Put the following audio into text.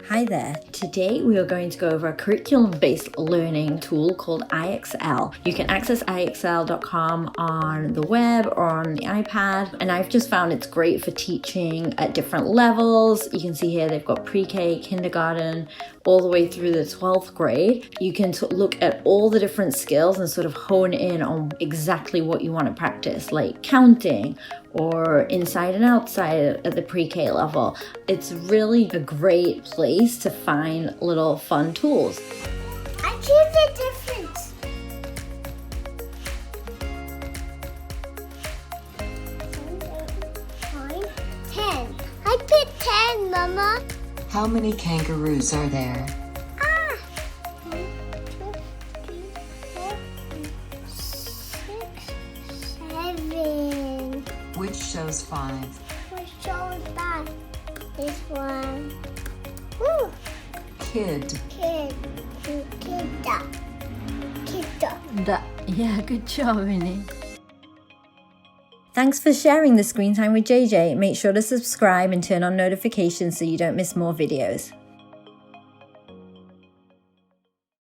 Hi there. Today we are going to go over a curriculum-based learning tool called IXL. You can access IXL.com on the web or on the iPad, and I've just found it's great for teaching at different levels. You can see here they've got pre-K, kindergarten, all the way through the 12th grade. You can look at all the different skills and sort of hone in on exactly what you want to practice, like counting or inside and outside at the pre-K level. It's really a great place to find little fun tools. I choose the difference. 10. I picked 10, Mama. How many kangaroos are there? 1, 2, 3, 4, 6, 7. Which shows 5? Which shows that? This one. Woo! Kid. Kid. Yeah, good job, Winnie. Thanks for sharing the screen time with JJ. Make sure to subscribe and turn on notifications so you don't miss more videos.